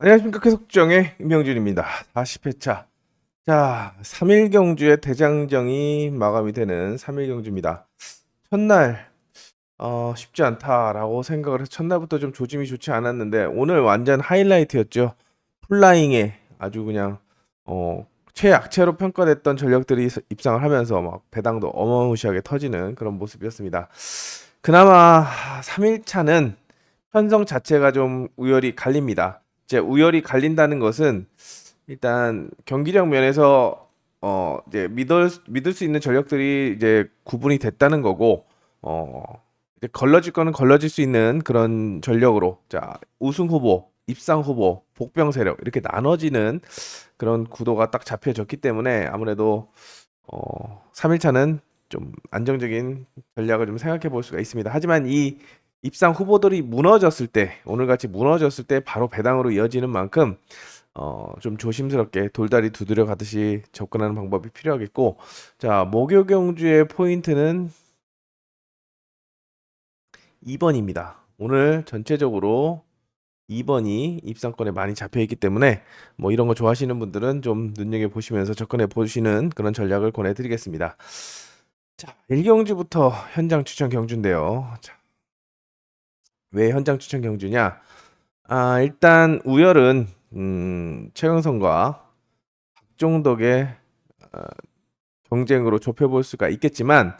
안녕하십니까. 계속정의 임명준입니다. 40회차. 자, 3일 경주의 대장정이 마감이 되는 3일 경주입니다. 첫날 쉽지 않다라고 생각을 해서 첫날부터 좀 조짐이 좋지 않았는데 오늘 완전 하이라이트였죠. 플라잉에 아주 그냥 최약체로 평가됐던 전력들이 입상을 하면서 막 배당도 어마무시하게 터지는 그런 모습이었습니다. 그나마 3일차는 편성 자체가 좀 우열이 갈립니다. 이제 우열이 갈린다는 것은 일단 경기력 면에서 이제 믿을 수 있는 전력들이 이제 구분이 됐다는 거고 어 이제 걸러질 거는 걸러질 수 있는 그런 전력으로 자 우승 후보, 입상 후보, 복병 세력 이렇게 나눠지는 그런 구도가 딱 잡혀졌기 때문에 아무래도 3일차는 좀 안정적인 전략을 좀 생각해 볼 수가 있습니다. 하지만 이 입상 후보들이 무너졌을 때, 오늘같이 무너졌을 때 바로 배당으로 이어지는 만큼 좀 조심스럽게 돌다리 두드려 가듯이 접근하는 방법이 필요하겠고, 자, 목요 경주의 포인트는 2번입니다. 오늘 전체적으로 2번이 입상권에 많이 잡혀 있기 때문에 뭐 이런 거 좋아하시는 분들은 좀 눈여겨 보시면서 접근해 보시는 그런 전략을 권해드리겠습니다. 자, 1경주부터 현장 추천 경주인데요. 자, 왜 현장 추천 경주냐? 일단 우열은 최강성과 박종덕의 어, 경쟁으로 좁혀볼 수가 있겠지만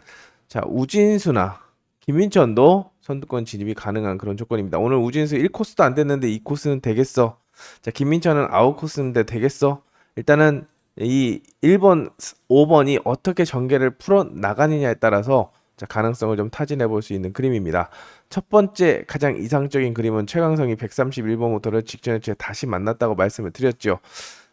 자, 우진수나 김민천도 선두권 진입이 가능한 그런 조건입니다. 오늘 우진수 1코스도 안 됐는데 2코스는 되겠어. 자, 김민천은 아웃코스인데 되겠어. 일단은 이 1번, 5번이 어떻게 전개를 풀어 나가느냐에 따라서 자, 가능성을 좀 타진해 볼 수 있는 그림입니다. 첫 번째 가장 이상적인 그림은 최강성이 131번 모터를 직전에 제가 다시 만났다고 말씀을 드렸죠.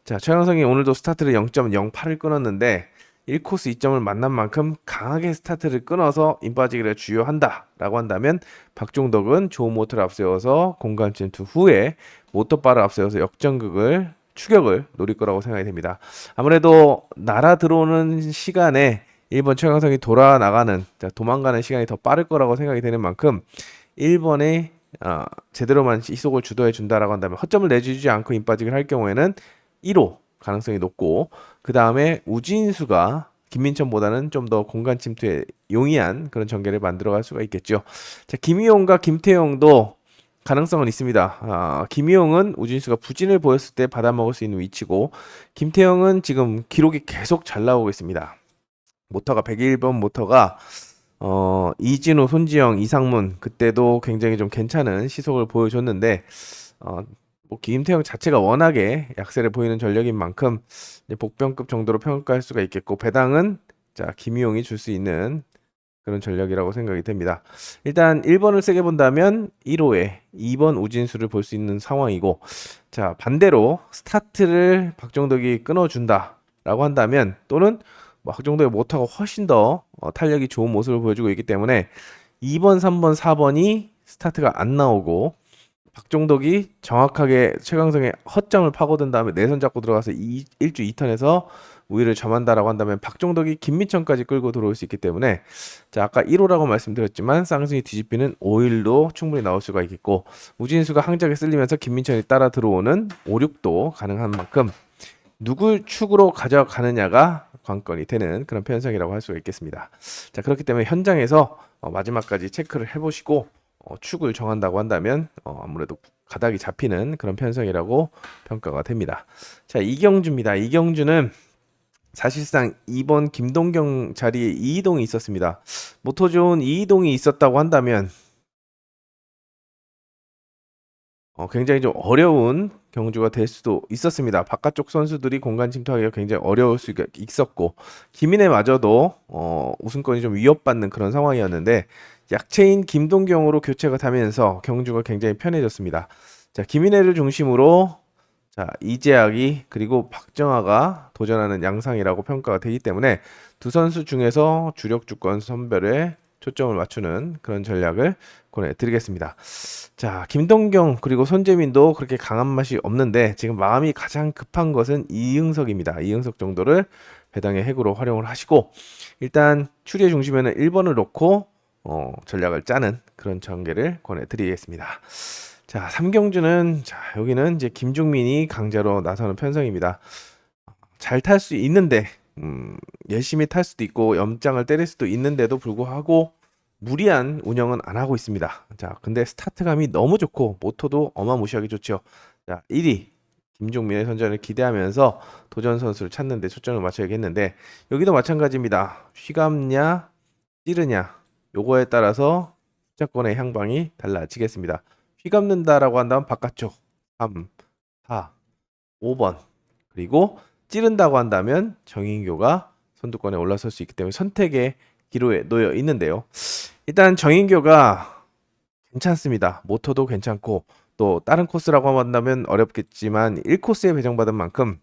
자, 최강성이 오늘도 스타트를 0.08을 끊었는데 1코스 2점을 만난 만큼 강하게 스타트를 끊어서 인빠지기를 주요한다라고 한다면 박종덕은 좋은 모터를 앞세워서 공간 침투 후에 모터바를 앞세워서 역전극을 추격을 노릴 거라고 생각이 됩니다. 아무래도 날아 들어오는 시간에 1번 최강성이 돌아 나가는 도망가는 시간이 더 빠를 거라고 생각이 되는 만큼 1번에 제대로만 시속을 주도해 준다라고 한다면 허점을 내주지 않고 인빠지기를 할 경우에는 1호 가능성이 높고 그 다음에 우진수가 김민천보다는 좀 더 공간 침투에 용이한 그런 전개를 만들어갈 수가 있겠죠. 자, 김희용과 김태용도 가능성은 있습니다. 김희용은 우진수가 부진을 보였을 때 받아먹을 수 있는 위치고 김태형은 지금 기록이 계속 잘 나오고 있습니다. 모터가 101번 모터가 이진우, 손지영, 이상문 그때도 굉장히 좀 괜찮은 시속을 보여줬는데 뭐 김태형 자체가 워낙에 약세를 보이는 전력인 만큼 이제 복병급 정도로 평가할 수가 있겠고 배당은 자 김희용이 줄 수 있는 그런 전력이라고 생각이 됩니다. 일단 1번을 세게 본다면 1호에 2번 우진수를 볼 수 있는 상황이고 자 반대로 스타트를 박정덕이 끊어준다라고 한다면 또는 뭐 박정덕의 모터가 훨씬 더 탄력이 좋은 모습을 보여주고 있기 때문에 2번, 3번, 4번이 스타트가 안 나오고 박종덕이 정확하게 최강성의 헛장을 파고든 다음에 내선 잡고 들어가서 1주 2턴에서 우위를 점한다라고 한다면 박종덕이 김민천까지 끌고 들어올 수 있기 때문에 자 아까 1호라고 말씀드렸지만 쌍승이 뒤집히는 5일도 충분히 나올 수가 있겠고 우진수가 항적에 쓸리면서 김민천이 따라 들어오는 5, 6도 가능한 만큼 누굴 축으로 가져가느냐가 관건이 되는 그런 편성이라고 할 수가 있겠습니다. 자 그렇기 때문에 현장에서 마지막까지 체크를 해보시고 축을 정한다고 한다면 아무래도 가닥이 잡히는 그런 편성이라고 평가가 됩니다. 자 이경주입니다. 이경주는 사실상 2번 김동경 자리에 이이동이 있었습니다. 모토 좋은 이이동이 있었다고 한다면 굉장히 좀 어려운 경주가 될 수도 있었습니다. 바깥쪽 선수들이 공간 침투하기가 굉장히 어려울 수가 있었고 김인혜마저도 우승권이 좀 위협받는 그런 상황이었는데 약체인 김동경으로 교체가 되면서 경주가 굉장히 편해졌습니다. 자, 김인혜를 중심으로 자, 이재학이 그리고 박정아가 도전하는 양상이라고 평가가 되기 때문에 두 선수 중에서 주력 주권 선별에 초점을 맞추는 그런 전략을 권해드리겠습니다. 자, 김동경 그리고 손재민도 그렇게 강한 맛이 없는데 지금 마음이 가장 급한 것은 이응석입니다. 이응석 정도를 배당의 핵으로 활용을 하시고 일단 추리의 중심에는 1번을 놓고 전략을 짜는 그런 전개를 권해드리겠습니다. 자, 3경주는 자, 여기는 이제 김종민이 강자로 나서는 편성입니다. 잘 탈 수 있는데 열심히 탈 수도 있고 염장을 때릴 수도 있는데도 불구하고 무리한 운영은 안 하고 있습니다. 자, 근데 스타트감이 너무 좋고 모토도 어마무시하게 좋죠. 자, 1위 김종민의 선전을 기대하면서 도전 선수를 찾는 데 초점을 맞춰야겠는데 여기도 마찬가지입니다. 휘감냐 찌르냐 요거에 따라서 숫자권의 향방이 달라지겠습니다. 휘감는다라고 한다면 바깥쪽 3, 4, 5번 그리고 찌른다고 한다면 정인교가 선두권에 올라설 수 있기 때문에 선택의 기로에 놓여 있는데요. 일단 정인교가 괜찮습니다. 모터도 괜찮고 또 다른 코스라고 한다면 어렵겠지만 1코스에 배정받은 만큼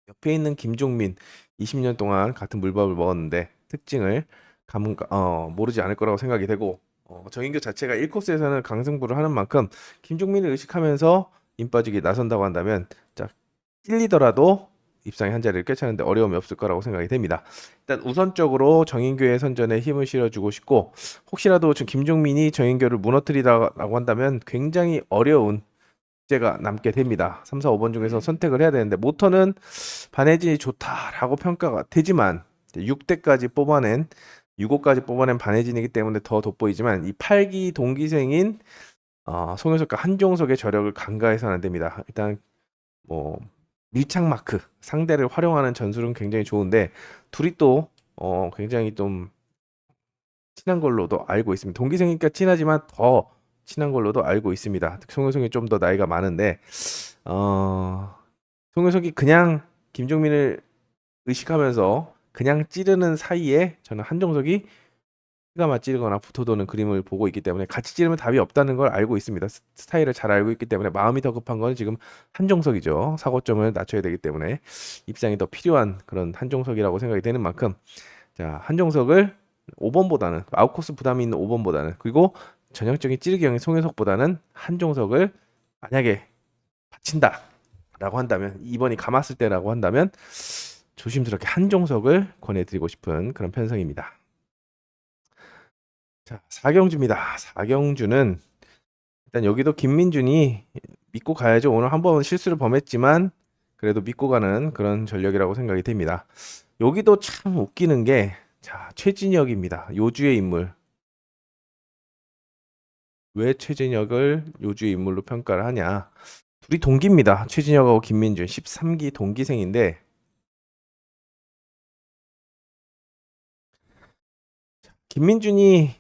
옆에 있는 김종민 20년 동안 같은 물밥을 먹었는데 특징을 모르지 않을 거라고 생각이 되고 정인교 자체가 1코스에서는 강승부를 하는 만큼 김종민을 의식하면서 임 빠지기 나선다고 한다면 자, 찔리더라도 입상의 한 자리를 꿰차는데 어려움이 없을 거라고 생각이 됩니다. 일단 우선적으로 정인교의 선전에 힘을 실어주고 싶고 혹시라도 지금 김종민이 정인교를 무너뜨리라고 한다면 굉장히 어려운 숙제가 남게 됩니다. 3, 4, 5번 중에서 선택을 해야 되는데 모터는 반해진이 좋다라고 평가가 되지만 6대까지 뽑아낸 6호까지 뽑아낸 반해진이기 때문에 더 돋보이지만 이 8기 동기생인 송효석과 한종석의 저력을 간과해서는 안 됩니다. 일단 뭐 밀착 마크 상대를 활용하는 전술은 굉장히 좋은데 둘이 또 굉장히 좀 친한 걸로도 알고 있습니다. 동기생이니까 친하지만 더 친한 걸로도 알고 있습니다. 송효석이 좀 더 나이가 많은데 송효석이 그냥 김종민을 의식하면서 그냥 찌르는 사이에 저는 한종석이 피가 맞찌르거나 붙어도는 그림을 보고 있기 때문에 같이 찌르면 답이 없다는 걸 알고 있습니다. 스타일을 잘 알고 있기 때문에 마음이 더 급한 건 지금 한종석이죠. 사고점을 낮춰야 되기 때문에 입상이 더 필요한 그런 한종석이라고 생각이 되는 만큼 자, 한종석을 5번보다는 아웃코스 부담이 있는 5번보다는 그리고 전형적인 찌르기형인 송혜석보다는 한종석을 만약에 바친다라고 한다면 2번이 감았을 때라고 한다면 조심스럽게 한종석을 권해드리고 싶은 그런 편성입니다. 자, 4경주입니다. 4경주는 일단 여기도 김민준이 믿고 가야죠. 오늘 한번 실수를 범했지만 그래도 믿고 가는 그런 전력이라고 생각이 됩니다. 여기도 참 웃기는 게 자, 최진혁입니다. 요주의 인물. 왜 최진혁을 요주의 인물로 평가를 하냐? 둘이 동기입니다. 최진혁하고 김민준 13기 동기생인데 김민준이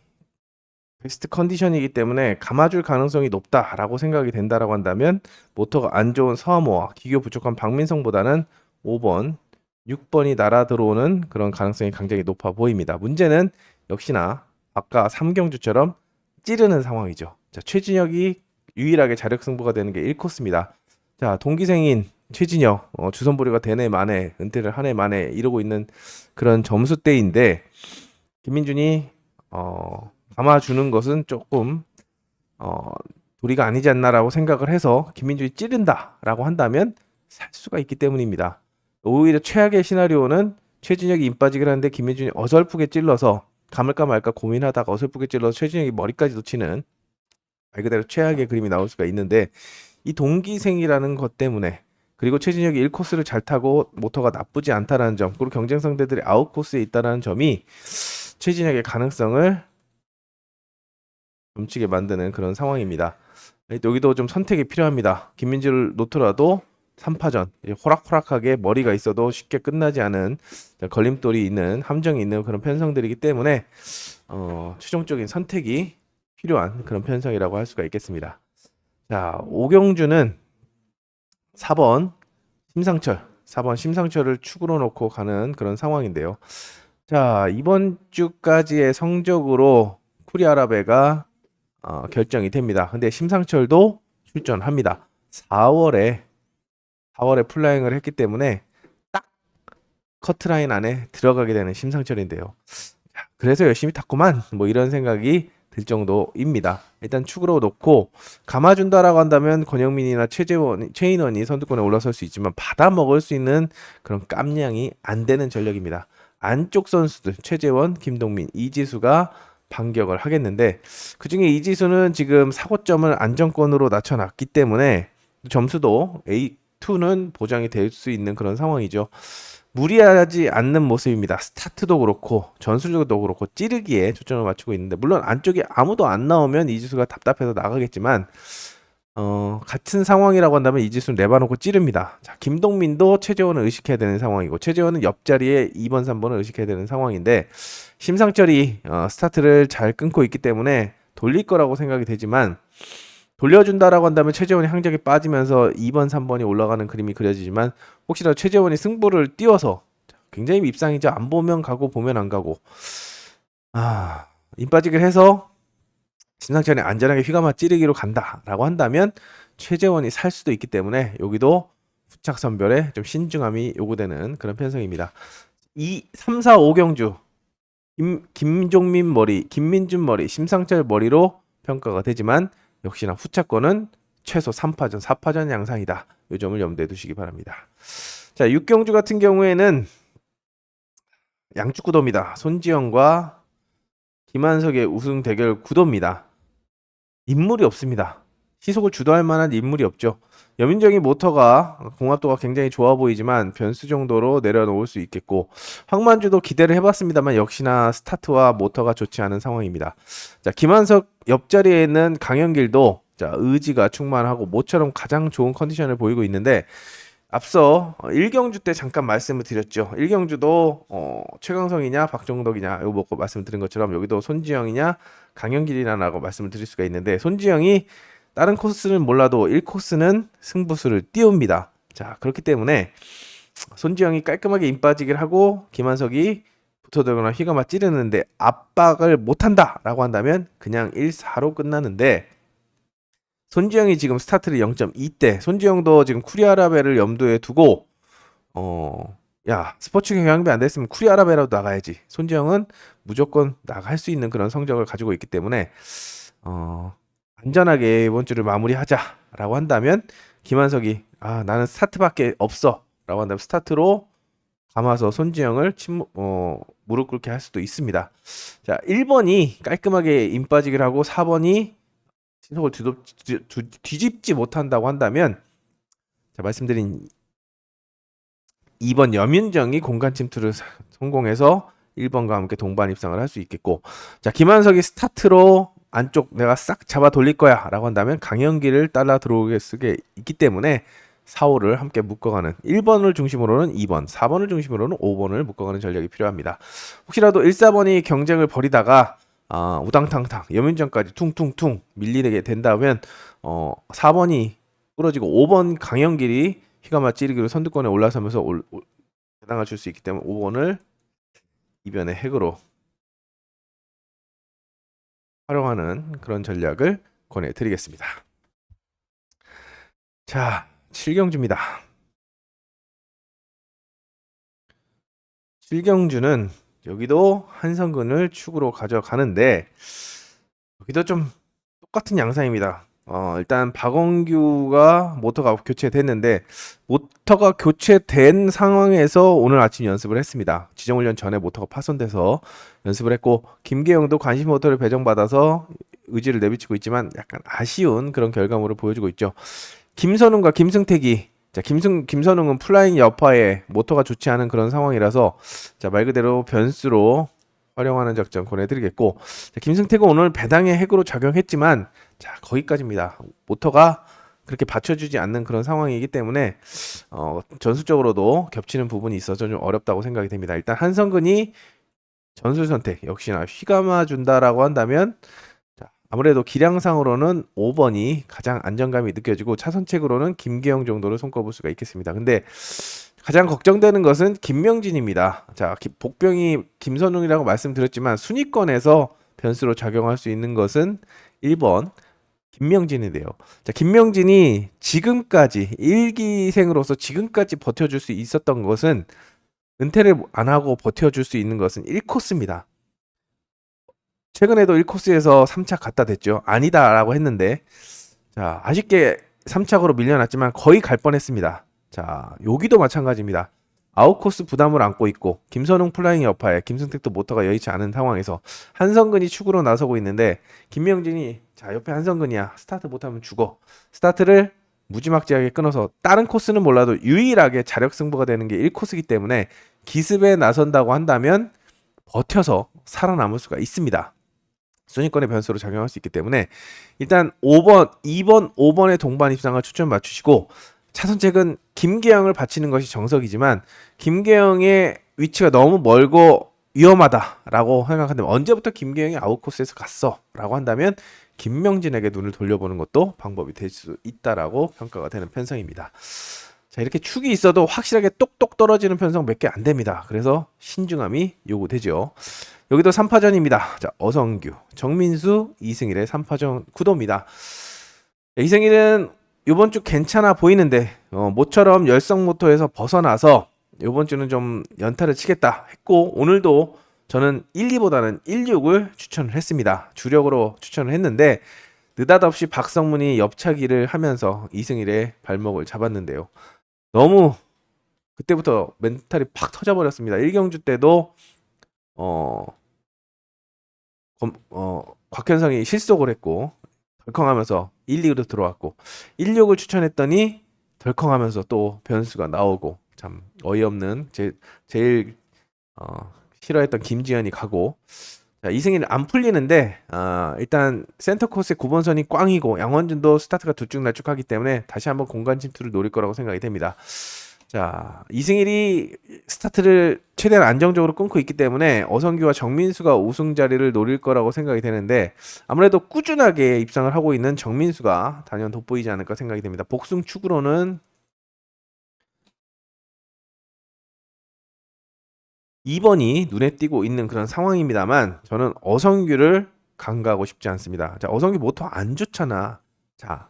베스트 컨디션이기 때문에 감아줄 가능성이 높다라고 생각이 된다라고 한다면 모터가 안 좋은 서하모와 기교 부족한 박민성보다는 5번, 6번이 날아 들어오는 그런 가능성이 굉장히 높아 보입니다. 문제는 역시나 아까 3경주처럼 찌르는 상황이죠. 자, 최진혁이 유일하게 자력 승부가 되는 게 1코스입니다. 자, 동기생인 최진혁 주선보리가 되네 만에 은퇴를 한 해 만에 이러고 있는 그런 점수대인데 김민준이 감아주는 것은 조금 도리가 아니지 않나라고 생각을 해서 김민준이 찌른다라고 한다면 살 수가 있기 때문입니다. 오히려 최악의 시나리오는 최진혁이 임 빠지기를 하는데 김민준이 어설프게 찔러서 감을까 말까 고민하다가 어설프게 찔러서 최진혁이 머리까지도 치는 말 그대로 최악의 그림이 나올 수가 있는데 이 동기생이라는 것 때문에 그리고 최진혁이 1코스를 잘 타고 모터가 나쁘지 않다라는 점 그리고 경쟁 상대들이 아웃코스에 있다는 점이 최진혁의 가능성을 넘치게 만드는 그런 상황입니다. 여기도 좀 선택이 필요합니다. 김민주를 놓더라도 3파전 호락호락하게 머리가 있어도 쉽게 끝나지 않은 걸림돌이 있는 함정이 있는 그런 편성들이기 때문에 최종적인 선택이 필요한 그런 편성이라고 할 수가 있겠습니다. 자, 오경주는 4번 심상철을 축으로 놓고 가는 그런 상황인데요. 자, 이번 주까지의 성적으로 쿠리아라베가 결정이 됩니다. 근데 심상철도 출전합니다. 4월에 플라잉을 했기 때문에 딱 커트라인 안에 들어가게 되는 심상철인데요. 그래서 열심히 탔구만 뭐 이런 생각이 들 정도입니다. 일단 축으로 놓고 감아준다라고 한다면 권영민이나 최인원이 선두권에 올라설 수 있지만 받아먹을 수 있는 그런 깜냥이 안 되는 전력입니다. 안쪽 선수들 최재원, 김동민, 이지수가 반격을 하겠는데 그중에 이지수는 지금 사고점을 안정권으로 낮춰놨기 때문에 점수도 A2는 보장이 될 수 있는 그런 상황이죠. 무리하지 않는 모습입니다. 스타트도 그렇고 전술력도 그렇고 찌르기에 초점을 맞추고 있는데 물론 안쪽에 아무도 안 나오면 이지수가 답답해서 나가겠지만 같은 상황이라고 한다면 이지수는 내봐놓고 찌릅니다. 자, 김동민도 최재원을 의식해야 되는 상황이고 최재원은 옆자리에 2번, 3번을 의식해야 되는 상황인데 심상철이 스타트를 잘 끊고 있기 때문에 돌릴 거라고 생각이 되지만 돌려준다라고 한다면 최재원이 항적에 빠지면서 2번, 3번이 올라가는 그림이 그려지지만 혹시라도 최재원이 승부를 띄워서 굉장히 밉상이죠. 안 보면 가고 보면 안 가고 임 빠지기를 해서 심상철이 안전하게 휘감아 찌르기로 간다라고 한다면 최재원이 살 수도 있기 때문에 여기도 후착 선별에 좀 신중함이 요구되는 그런 편성입니다. 3, 4, 5경주 김종민 머리, 김민준 머리, 심상철 머리로 평가가 되지만 역시나 후차권은 최소 3파전, 4파전 양상이다. 이 점을 염두에 두시기 바랍니다. 자, 6경주 같은 경우에는 양측 구도입니다. 손지영과 김한석의 우승 대결 구도입니다. 인물이 없습니다. 시속을 주도할 만한 인물이 없죠. 여민정이 모터가 공합도가 굉장히 좋아 보이지만 변수 정도로 내려놓을 수 있겠고 황만주도 기대를 해봤습니다만 역시나 스타트와 모터가 좋지 않은 상황입니다. 자, 김한석 옆자리에 있는 강현길도 자, 의지가 충만하고 모처럼 가장 좋은 컨디션을 보이고 있는데 앞서 1경주 때 잠깐 말씀을 드렸죠. 1경주도 최강성이냐 박정덕이냐 이거 먹고 말씀을 드린 것처럼 여기도 손지영이냐 강현길이냐라고 말씀을 드릴 수가 있는데 손지영이 다른 코스는 몰라도 1코스는 승부수를 띄웁니다. 자, 그렇기 때문에 손지영이 깔끔하게 임 빠지기를 하고 김한석이 붙어들거나 휘감아 찌르는데 압박을 못한다 라고 한다면 그냥 1-4로 끝나는데 손지영이 지금 스타트를 0.2대 손지영도 지금 쿠리아라벨을 염두에 두고 야 스포츠 경영비 안 됐으면 쿠리아라벨라도 나가야지. 손지영은 무조건 나갈 수 있는 그런 성적을 가지고 있기 때문에 안전하게 이번 주를 마무리하자라고 한다면 김한석이 나는 스타트밖에 없어 라고 한다면 스타트로 감아서 손지영을 무릎 꿇게 할 수도 있습니다. 자, 1번이 깔끔하게 임 빠지기를 하고 4번이 신속을 뒤집지 못한다고 한다면 자, 말씀드린 2번 여민정이 공간 침투를 성공해서 1번과 함께 동반 입상을 할 수 있겠고 자, 김한석이 스타트로 안쪽 내가 싹 잡아 돌릴 거야 라고 한다면 강현길을 따라 들어오게 쓰게 있기 때문에 4, 5를 함께 묶어가는 1번을 중심으로는 2번, 4번을 중심으로는 5번을 묶어가는 전략이 필요합니다. 혹시라도 1, 4번이 경쟁을 벌이다가 우당탕탕 여민정까지 퉁퉁퉁 밀리게 된다면 4번이 부러지고 5번 강현길이 휘감아 찌르기로 선두권에 올라서면서 대당을 줄 수 있기 때문에 5번을 이변의 핵으로 활용하는 그런 전략을 권해드리겠습니다. 자, 7경주입니다. 7경주는 여기도 한성근을 축으로 가져가는데 여기도 좀 똑같은 양상입니다. 일단 박원규가 모터가 교체됐는데 모터가 교체된 상황에서 오늘 아침 연습을 했습니다. 지정훈련 전에 모터가 파손돼서 연습을 했고 김계영도 관심 모터를 배정받아서 의지를 내비치고 있지만 약간 아쉬운 그런 결과물을 보여주고 있죠. 김선웅과 김승택이 자, 김선웅은 플라잉 여파에 모터가 좋지 않은 그런 상황이라서 자, 말 그대로 변수로 활용하는 작전 권해드리겠고 자, 김승택은 오늘 배당의 핵으로 작용했지만 자, 거기까지입니다. 모터가 그렇게 받쳐주지 않는 그런 상황이기 때문에 전술적으로도 겹치는 부분이 있어서 좀 어렵다고 생각이 됩니다. 일단 한성근이 전술 선택 역시나 휘감아 준다라고 한다면 자, 아무래도 기량상으로는 5번이 가장 안정감이 느껴지고 차선책으로는 김계영 정도를 손꼽을 수가 있겠습니다. 근데 가장 걱정되는 것은 김명진입니다. 자, 복병이 김선웅이라고 말씀드렸지만 순위권에서 변수로 작용할 수 있는 것은 1번 김명진인데요. 자, 김명진이 지금까지 1기생으로서 지금까지 버텨줄 수 있었던 것은 은퇴를 안 하고 버텨줄 수 있는 것은 1코스입니다. 최근에도 1코스에서 3차 갖다 댔죠. 아니다라고 했는데 자, 아쉽게 3착으로 밀려났지만 거의 갈 뻔했습니다. 자, 여기도 마찬가지입니다. 아웃코스 부담을 안고 있고 김선웅 플라잉 여파에 김승택도 모터가 여의치 않은 상황에서 한성근이 축으로 나서고 있는데 김명진이 자 옆에 한성근이야 스타트 못하면 죽어 스타트를 무지막지하게 끊어서 다른 코스는 몰라도 유일하게 자력 승부가 되는 게 1코스이기 때문에 기습에 나선다고 한다면 버텨서 살아남을 수가 있습니다. 순위권의 변수로 작용할 수 있기 때문에 일단 5번, 2번, 5번의 동반 입상을 추천 맞추시고 차선책은 김계영을 바치는 것이 정석이지만 김계영의 위치가 너무 멀고 위험하다라고 생각한다면 언제부터 김계영이 아웃코스에서 갔어? 라고 한다면 김명진에게 눈을 돌려보는 것도 방법이 될 수 있다라고 평가가 되는 편성입니다. 자, 이렇게 축이 있어도 확실하게 똑똑 떨어지는 편성 몇 개 안 됩니다. 그래서 신중함이 요구되죠. 여기도 3파전입니다. 자, 어성규, 정민수, 이승일의 3파전 구도입니다. 이승일은 이번 주 괜찮아 보이는데 모처럼 열성 모토에서 벗어나서 이번 주는 좀 연타를 치겠다 했고 오늘도 저는 1, 2보다는 1, 6을 추천을 했습니다. 주력으로 추천을 했는데 느닷없이 박성문이 옆차기를 하면서 이승일의 발목을 잡았는데요. 너무 그때부터 멘탈이 팍 터져버렸습니다. 1경주 때도 곽현성이 실속을 했고 덜컹하면서 1, 2로 들어왔고 1, 6을 추천했더니 덜컹하면서 또 변수가 나오고 참 어이없는 제일 싫어했던 김지현이 가고 자, 이승일 안 풀리는데 일단 센터 코스의 9번선이 꽝이고 양원준도 스타트가 두쭉날쭉하기 때문에 다시 한번 공간 침투를 노릴 거라고 생각이 됩니다. 자, 이승일이 스타트를 최대한 안정적으로 끊고 있기 때문에 어성규와 정민수가 우승 자리를 노릴 거라고 생각이 되는데 아무래도 꾸준하게 입상을 하고 있는 정민수가 단연 돋보이지 않을까 생각이 됩니다. 복승 축으로는 2번이 눈에 띄고 있는 그런 상황입니다만 저는 어성규를 간과하고 싶지 않습니다. 자, 어성규 모터 안 좋잖아. 자,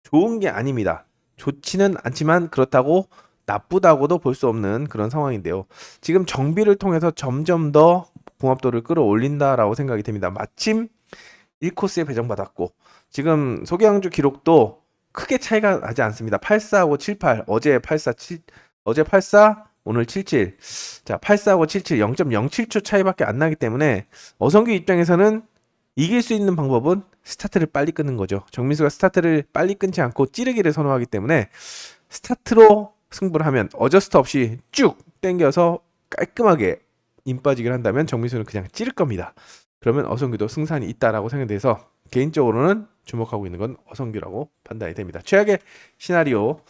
좋은 게 아닙니다. 좋지는 않지만 그렇다고 나쁘다고도 볼 수 없는 그런 상황인데요. 지금 정비를 통해서 점점 더 궁합도를 끌어올린다라고 생각이 됩니다. 마침 1코스에 배정받았고 지금 소개양주 기록도 크게 차이가 나지 않습니다. 84하고 78 어제 84 어제 84 오늘 77 자 84하고 77 0.07초 차이밖에 안 나기 때문에 어성규 입장에서는 이길 수 있는 방법은 스타트를 빨리 끊는 거죠. 정민수가 스타트를 빨리 끊지 않고 찌르기를 선호하기 때문에 스타트로 승부를 하면 어저스트 없이 쭉 당겨서 깔끔하게 임 빠지기를 한다면 정민수는 그냥 찌를 겁니다. 그러면 어성규도 승산이 있다라고 생각돼서 개인적으로는 주목하고 있는 건 어성규라고 판단이 됩니다. 최악의 시나리오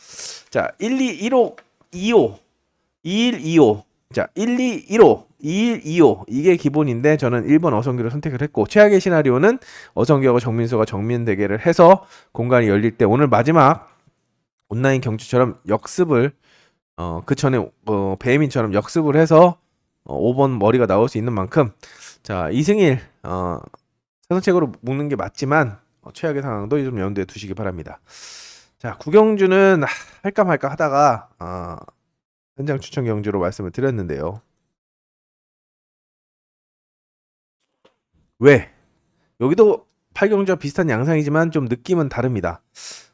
자 1, 2, 1호, 2호 2일 2호 자 1, 2, 1호 2일 2호 이게 기본인데 저는 1번 어성규를 선택을 했고 최악의 시나리오는 어성규하고 정민수가 정면 대결을 해서 공간이 열릴 때 오늘 마지막 온라인 경주처럼 역습을 그 전에 배민처럼 역습을 해서 5번 머리가 나올 수 있는 만큼 자 이승일 사선책으로 묶는 게 맞지만 최악의 상황도 좀 염두에 두시기 바랍니다. 자 구경주는 할까 말까 하다가 현장 추천 경주로 말씀을 드렸는데요. 왜? 여기도 8경주와 비슷한 양상이지만 좀 느낌은 다릅니다.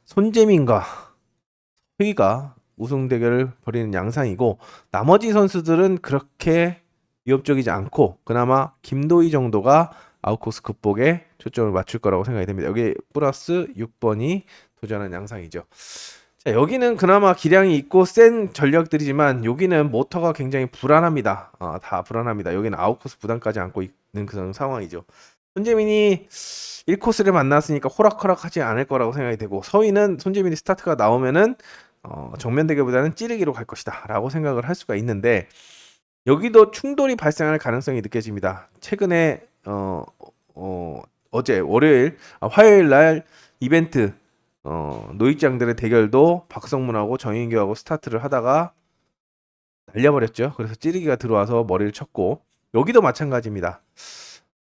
손재민과 회의가 우승 대결을 벌이는 양상이고 나머지 선수들은 그렇게 위협적이지 않고 그나마 김도희 정도가 아웃코스 극복에 초점을 맞출 거라고 생각이 됩니다. 여기 플러스 6번이 도전한 양상이죠. 자, 여기는 그나마 기량이 있고 센 전력들이지만 여기는 모터가 굉장히 불안합니다. 다 불안합니다. 여기는 아웃코스 부담까지 안고 있는 그런 상황이죠. 손재민이 1코스를 만났으니까 호락호락하지 않을 거라고 생각이 되고 서희는 손재민이 스타트가 나오면은 정면 대결보다는 찌르기로 갈 것이다 라고 생각을 할 수가 있는데 여기도 충돌이 발생할 가능성이 느껴집니다. 최근에 어제 화요일 날 이벤트 노익장들의 대결도 박성문하고 정인규하고 스타트를 하다가 날려버렸죠. 그래서 찌르기가 들어와서 머리를 쳤고 여기도 마찬가지입니다.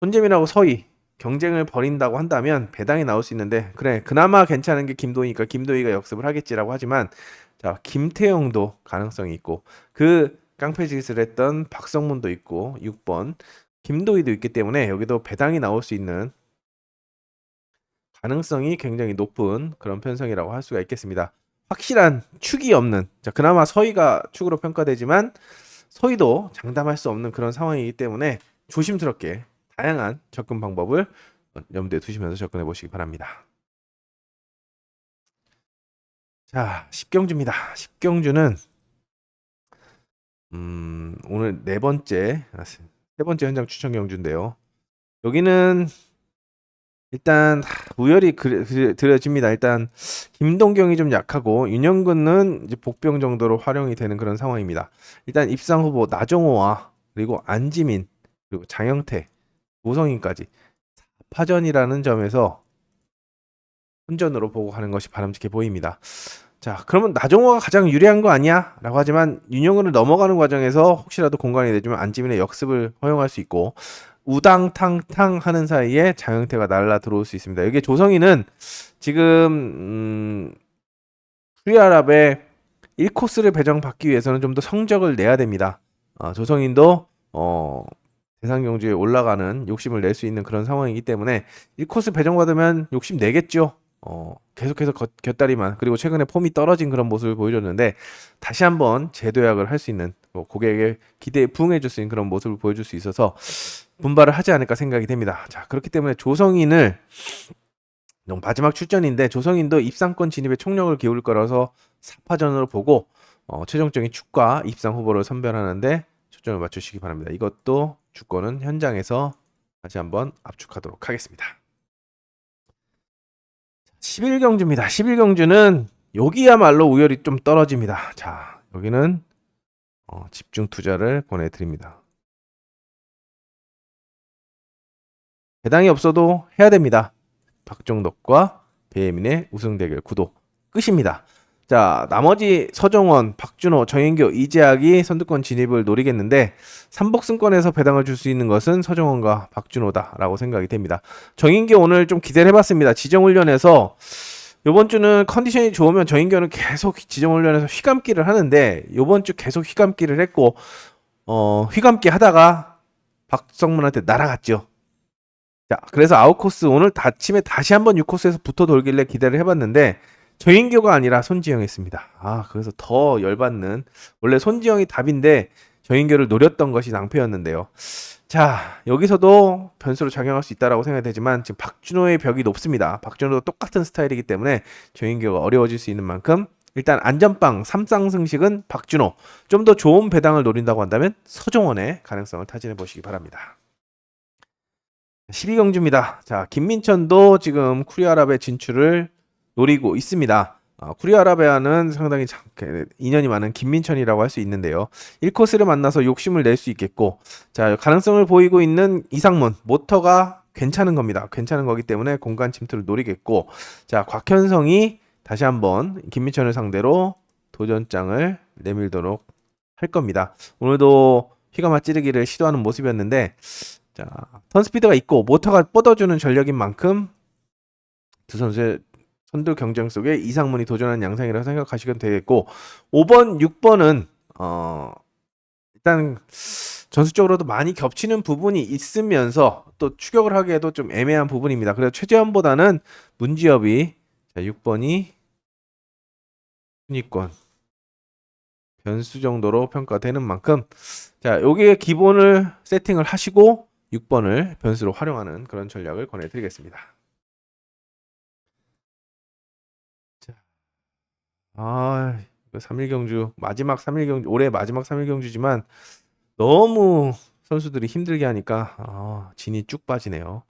손재민하고 서희 경쟁을 벌인다고 한다면 배당이 나올 수 있는데 그래 그나마 괜찮은 게 김도희니까 김도희가 역습을 하겠지라고 하지만 자 김태형도 가능성이 있고 그 깡패짓을 했던 박성문도 있고 6번 김도희도 있기 때문에 여기도 배당이 나올 수 있는 가능성이 굉장히 높은 그런 편성이라고 할 수가 있겠습니다. 확실한 축이 없는, 자, 그나마 서희가 축으로 평가되지만 서희도 장담할 수 없는 그런 상황이기 때문에 조심스럽게 다양한 접근 방법을 염두에 두시면서 접근해 보시기 바랍니다. 자, 10경주입니다. 10경주는 오늘 세 번째 현장 추천 경주인데요. 여기는 일단 우열이 드려집니다. 일단 김동경이 좀 약하고 윤영근은 이제 복병 정도로 활용이 되는 그런 상황입니다. 일단 입상 후보 나종호와 그리고 안지민 그리고 장영태, 오성인까지 파전이라는 점에서 혼전으로 보고 가는 것이 바람직해 보입니다. 자, 그러면 나종호가 가장 유리한 거 아니야? 라고 하지만 윤영근을 넘어가는 과정에서 혹시라도 공간이 되지만 안지민의 역습을 허용할 수 있고 우당탕탕 하는 사이에 장영태가 날라 들어올 수 있습니다. 여기 조성희는 지금 프리아랍의 1코스를 배정받기 위해서는 좀 더 성적을 내야 됩니다. 조성인도 대상 경주에 올라가는 욕심을 낼 수 있는 그런 상황이기 때문에 1코스 배정받으면 욕심 내겠죠. 계속해서 곁다리만, 그리고 최근에 폼이 떨어진 그런 모습을 보여줬는데 다시 한번 재도약을 할 수 있는, 고객의 기대에 부응해 줄 수 있는 그런 모습을 보여줄 수 있어서 분발을 하지 않을까 생각이 됩니다. 자, 그렇기 때문에 조성인을 마지막 출전인데 조성인도 입상권 진입에 총력을 기울일 거라서 4파전으로 보고 최종적인 축과 입상 후보를 선별하는데 초점을 맞추시기 바랍니다. 이것도 주권은 현장에서 다시 한번 압축하도록 하겠습니다. 11경주입니다. 11경주는 여기야말로 우열이 좀 떨어집니다. 자, 여기는 집중 투자를 권해드립니다. 배당이 없어도 해야 됩니다. 박종덕과 배예민의 우승 대결 구도 끝입니다. 자, 나머지 서정원, 박준호, 정인교, 이재학이 선두권 진입을 노리겠는데 3복승권에서 배당을 줄 수 있는 것은 서정원과 박준호다라고 생각이 됩니다. 정인교 오늘 좀 기대를 해봤습니다. 지정훈련에서 이번 주는 컨디션이 좋으면 정인교는 계속 지정훈련에서 휘감기를 하는데 이번 주 계속 휘감기를 했고 휘감기 하다가 박성문한테 날아갔죠. 자, 그래서 아웃코스 오늘 아침에 다시 한번 6코스에서 붙어 돌길래 기대를 해봤는데 정인교가 아니라 손지영이 했습니다. 그래서 더 열받는, 원래 손지영이 답인데 정인교를 노렸던 것이 낭패였는데요. 자, 여기서도 변수로 작용할 수 있다라고 생각이 되지만 지금 박준호의 벽이 높습니다. 박준호도 똑같은 스타일이기 때문에 정인교가 어려워질 수 있는 만큼 일단 안전빵 3쌍승식은 박준호, 좀 더 좋은 배당을 노린다고 한다면 서정원의 가능성을 타진해 보시기 바랍니다. 12경주입니다. 자, 김민천도 지금 쿠리아랍의 진출을 노리고 있습니다. 쿠리아라베아는 상당히 인연이 많은 김민천이라고 할 수 있는데요. 1코스를 만나서 욕심을 낼 수 있겠고, 자, 가능성을 보이고 있는 이상문, 모터가 괜찮은 겁니다. 괜찮은 거기 때문에 공간 침투를 노리겠고, 자, 곽현성이 다시 한번 김민천을 상대로 도전장을 내밀도록 할 겁니다. 오늘도 휘가마 찌르기를 시도하는 모습이었는데, 자, 턴스피드가 있고 모터가 뻗어주는 전력인 만큼 두 선수의 선두 경쟁 속에 이상문이 도전하는 양상이라고 생각하시면 되겠고, 5번, 6번은 일단 전술적으로도 많이 겹치는 부분이 있으면서 또 추격을 하기에도 좀 애매한 부분입니다. 그래서 최재현보다는 문지엽이, 자, 6번이 순위권 변수 정도로 평가되는 만큼, 자, 여기에 기본을 세팅을 하시고 6번을 변수로 활용하는 그런 전략을 권해드리겠습니다. 3일경주, 마지막 3일경주, 올해 마지막 3일경주지만 너무 선수들이 힘들게 하니까 진이 쭉 빠지네요.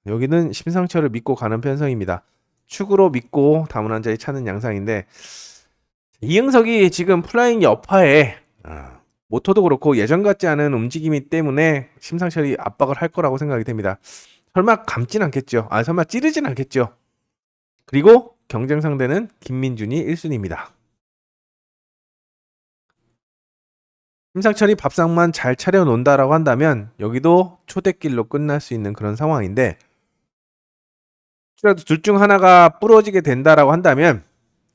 여기는 심상철을 믿고 가는 편성입니다. 축으로 믿고 다문 한 자리 찾는 양상인데, 이응석이 지금 플라잉 여파에 모터도 그렇고 예전 같지 않은 움직임이 때문에 심상철이 압박을 할 거라고 생각이 됩니다. 설마 감진 않겠죠. 설마 찌르진 않겠죠. 그리고 경쟁 상대는 김민준이 1순위입니다. 심상철이 밥상만 잘 차려놓는다라고 한다면 여기도 초대길로 끝날 수 있는 그런 상황인데, 혹시라도 둘 중 하나가 부러지게 된다라고 한다면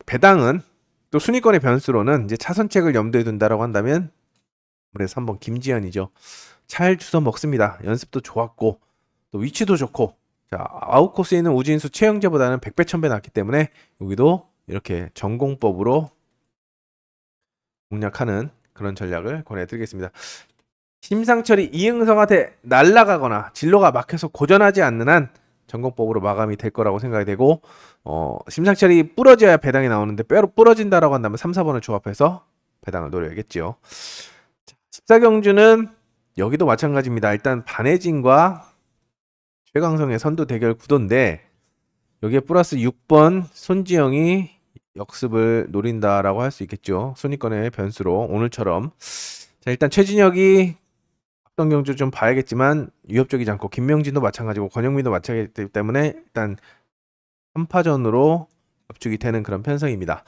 배당은, 또 순위권의 변수로는 이제 차선책을 염두에 둔다라고 한다면 그래서 3번 김지현이죠. 잘 주워 먹습니다. 연습도 좋았고 또 위치도 좋고 자, 아웃코스에 있는 우진수 최영재보다는 100배 1000배 낫기 때문에 여기도 이렇게 전공법으로 공략하는 그런 전략을 권해드리겠습니다. 심상철이 이응성한테 날아가거나 진로가 막혀서 고전하지 않는 한 전공법으로 마감이 될 거라고 생각이 되고, 심상철이 부러져야 배당이 나오는데 뼈로 부러진다라고 한다면 3, 4번을 조합해서 배당을 노려야겠죠. 14경주는 여기도 마찬가지입니다. 일단 반혜진과 최강성의 선두 대결 구도인데 여기에 플러스 6번 손지영이 역습을 노린다라고 할 수 있겠죠. 순위권의 변수로 오늘처럼. 자, 일단 최진혁이 앞선 경주 좀 봐야겠지만 위협적이지 않고 김명진도 마찬가지고 권영민도 마찬가지이기 때문에 일단 3파전으로 압축이 되는 그런 편성입니다.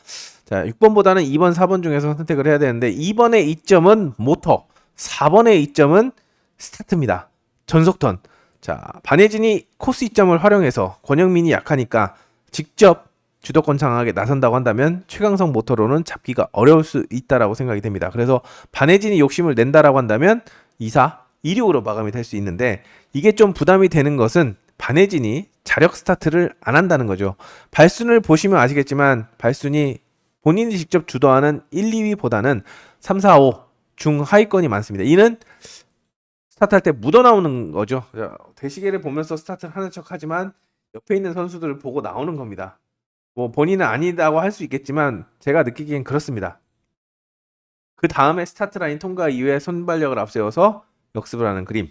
자, 6번보다는 2번, 4번 중에서 선택을 해야 되는데 2번의 이점은 모터, 4번의 이점은 스타트입니다. 전속턴. 자, 반혜진이 코스 이점을 활용해서 권영민이 약하니까 직접 주도권 장악에 나선다고 한다면 최강성 모터로는 잡기가 어려울 수 있다라고 생각이 됩니다. 그래서 반혜진이 욕심을 낸다라고 한다면 2사, 2륙으로 마감이 될 수 있는데 이게 좀 부담이 되는 것은 반혜진이 자력 스타트를 안 한다는 거죠. 발순을 보시면 아시겠지만 발순이 본인이 직접 주도하는 1, 2위보다는 3, 4, 5 중하위권이 많습니다. 이는 스타트할 때 묻어나오는 거죠. 대시계를 보면서 스타트를 하는 척하지만 옆에 있는 선수들을 보고 나오는 겁니다. 뭐 본인은 아니다고 할 수 있겠지만 제가 느끼기엔 그렇습니다. 그 다음에 스타트 라인 통과 이후에 손발력을 앞세워서 역습을 하는 그림.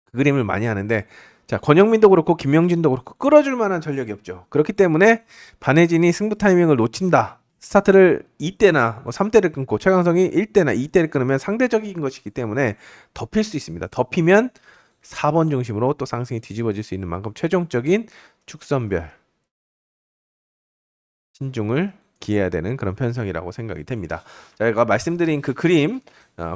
그 그림을 많이 하는데 자, 권영민도 그렇고 김명진도 그렇고 끌어줄 만한 전력이 없죠. 그렇기 때문에 반혜진이 승부 타이밍을 놓친다. 스타트를 2대나 뭐 3대를 끊고 최강성이 1대나 2대를 끊으면 상대적인 것이기 때문에 덮일 수 있습니다. 덮이면 4번 중심으로 또 상승이 뒤집어질 수 있는 만큼 최종적인 축선별 신중을 기해야 되는 그런 편성이라고 생각이 됩니다. 제가 말씀드린 그 그림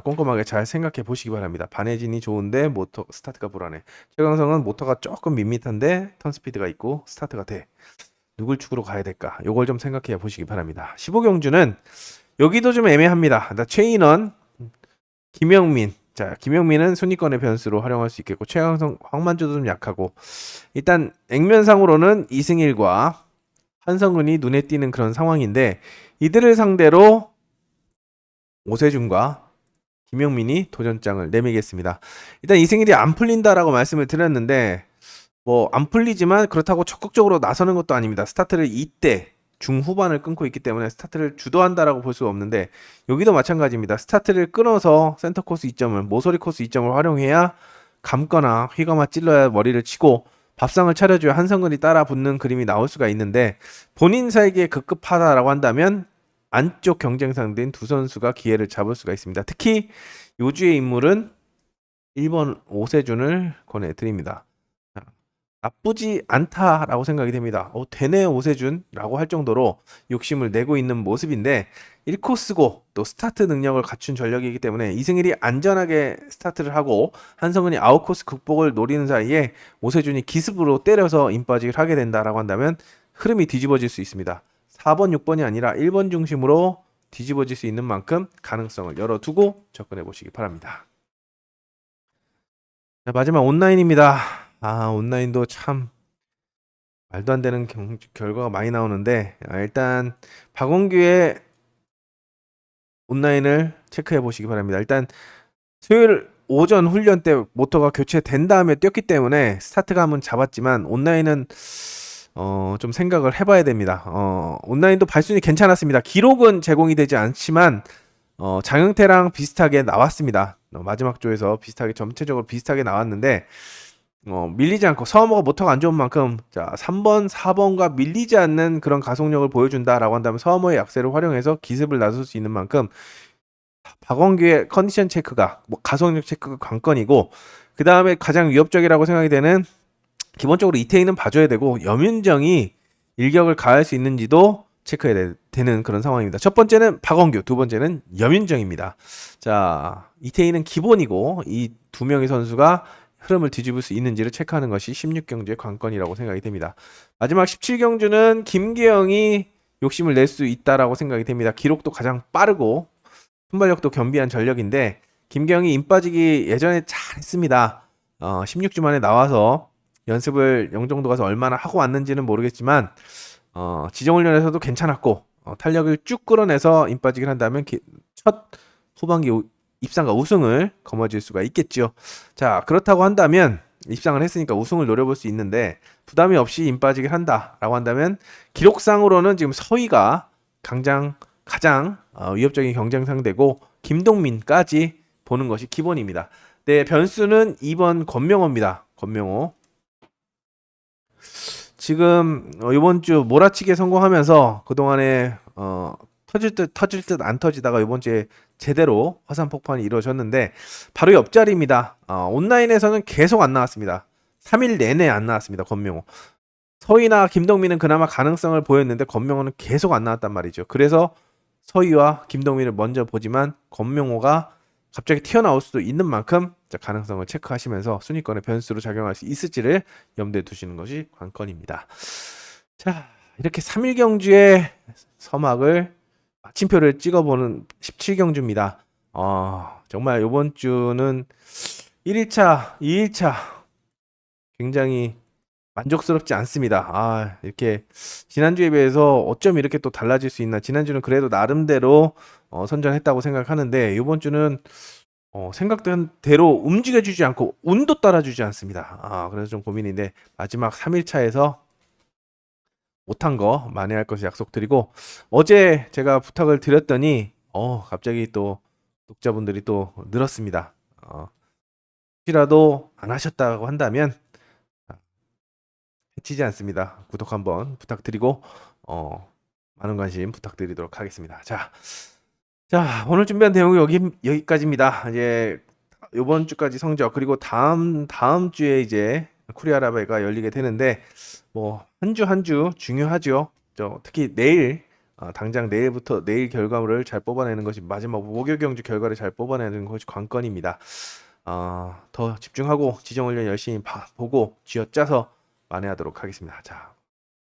꼼꼼하게 잘 생각해 보시기 바랍니다. 반혜진이 좋은데 모터 스타트가 불안해. 최강성은 모터가 조금 밋밋한데 턴 스피드가 있고 스타트가 돼. 누굴 축으로 가야 될까? 요걸 좀 생각해 보시기 바랍니다. 15경주는 여기도 좀 애매합니다. 최인원, 김영민. 자, 김영민은 순위권의 변수로 활용할 수 있겠고 최강성, 황만주도 좀 약하고 일단 액면상으로는 이승일과 한성근이 눈에 띄는 그런 상황인데 이들을 상대로 오세준과 김영민이 도전장을 내밀겠습니다. 일단 이승일이 안 풀린다라고 말씀을 드렸는데 뭐 안 풀리지만 그렇다고 적극적으로 나서는 것도 아닙니다. 스타트를 2대 중후반을 끊고 있기 때문에 스타트를 주도한다라고 볼 수가 없는데 여기도 마찬가지입니다. 스타트를 끊어서 센터 코스 2점을 모서리 코스 2점을 활용해야 감거나 휘감아 찔러야 머리를 치고 밥상을 차려줘야 한성근이 따라 붙는 그림이 나올 수가 있는데 본인 사이기에 급급하다라고 한다면 안쪽 경쟁 상대인 두 선수가 기회를 잡을 수가 있습니다. 특히 요주의 인물은 1번 오세준을 권해드립니다. 나쁘지 않다라고 생각이 됩니다. 되네 오세준라고 할 정도로 욕심을 내고 있는 모습인데 1코스고 또 스타트 능력을 갖춘 전력이기 때문에 이승일이 안전하게 스타트를 하고 한성은이 아웃코스 극복을 노리는 사이에 오세준이 기습으로 때려서 인빠지기를 하게 된다라고 한다면 흐름이 뒤집어질 수 있습니다. 4번, 6번이 아니라 1번 중심으로 뒤집어질 수 있는 만큼 가능성을 열어두고 접근해 보시기 바랍니다. 자, 마지막 온라인입니다. 온라인도 참 말도 안 되는 결과가 많이 나오는데 일단 박원규의 온라인을 체크해 보시기 바랍니다. 일단 수요일 오전 훈련 때 모터가 교체된 다음에 뛰었기 때문에 스타트감은 잡았지만 온라인은 좀 생각을 해봐야 됩니다. 온라인도 발순이 괜찮았습니다. 기록은 제공이 되지 않지만 장영태랑 비슷하게 나왔습니다. 마지막 조에서 비슷하게 전체적으로 비슷하게 나왔는데 밀리지 않고 서머가 모터가 안 좋은 만큼 자 3번, 4번과 밀리지 않는 그런 가속력을 보여준다라고 한다면 서머의 약세를 활용해서 기습을 나설 수 있는 만큼 박원규의 컨디션 체크가 가속력 체크가 관건이고 그 다음에 가장 위협적이라고 생각이 되는 기본적으로 이태희는 봐줘야 되고 염윤정이 일격을 가할 수 있는지도 체크해야 되는 그런 상황입니다. 첫 번째는 박원규, 두 번째는 염윤정입니다. 자, 이태희는 기본이고 이 두 명의 선수가 흐름을 뒤집을 수 있는지를 체크하는 것이 16경주의 관건이라고 생각이 됩니다. 마지막 17경주는 김계영이 욕심을 낼 수 있다라고 생각이 됩니다. 기록도 가장 빠르고 순발력도 겸비한 전력인데 김계영이 인 빠지기 예전에 잘했습니다. 16주 만에 나와서 연습을 영종도 가서 얼마나 하고 왔는지는 모르겠지만 지정훈련에서도 괜찮았고 탄력을 쭉 끌어내서 임 빠지기를 한다면 첫 후반기 입상과 우승을 거머쥘 수가 있겠죠. 자, 그렇다고 한다면 입상을 했으니까 우승을 노려볼 수 있는데 부담이 없이 임 빠지기를 한다라고 한다면 기록상으로는 지금 서희가 가장 위협적인 경쟁 상대고 김동민까지 보는 것이 기본입니다. 네, 변수는 2번 권명호입니다. 권명호. 지금 이번 주 몰아치기에 성공하면서 그동안에 터질 듯 안 터지다가 이번 주에 제대로 화산 폭발이 이루어졌는데 바로 옆자리입니다. 온라인에서는 계속 안 나왔습니다. 3일 내내 안 나왔습니다. 권명호. 서희나 김동민은 그나마 가능성을 보였는데 권명호는 계속 안 나왔단 말이죠. 그래서 서희와 김동민을 먼저 보지만 권명호가 갑자기 튀어나올 수도 있는 만큼 가능성을 체크하시면서 순위권의 변수로 작용할 수 있을지를 염두에 두시는 것이 관건입니다. 자, 이렇게 3일 경주의 서막을 마침표를 찍어보는 17경주입니다. 정말 이번 주는 1일차, 2일차 굉장히 만족스럽지 않습니다. 이렇게 지난주에 비해서 어쩜 이렇게 또 달라질 수 있나. 지난주는 그래도 나름대로 선전했다고 생각하는데 이번 주는 생각된 대로 움직여주지 않고 운도 따라주지 않습니다. 그래서 좀 고민인데 마지막 3일차에서 못한 거 만회할 것을 약속드리고 어제 제가 부탁을 드렸더니 갑자기 또 독자분들이 또 늘었습니다. 혹시라도 안 하셨다고 한다면 해치지 않습니다. 구독 한번 부탁드리고 많은 관심 부탁드리도록 하겠습니다. 자, 오늘 준비한 내용은 여기까지입니다. 이제 이번 주까지 성적 그리고 다음 주에 이제 코리아라베가 열리게 되는데 뭐 한 주 한 주 중요하죠. 특히 내일 당장 내일부터 내일 결과물을 잘 뽑아내는 것이 마지막 목요 경주 결과를 잘 뽑아내는 것이 관건입니다. 더 집중하고 지정훈련 열심히 보고 쥐어짜서 만회하도록 하겠습니다. 자,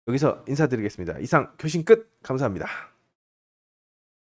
여기서 인사드리겠습니다. 이상 교신 끝. 감사합니다.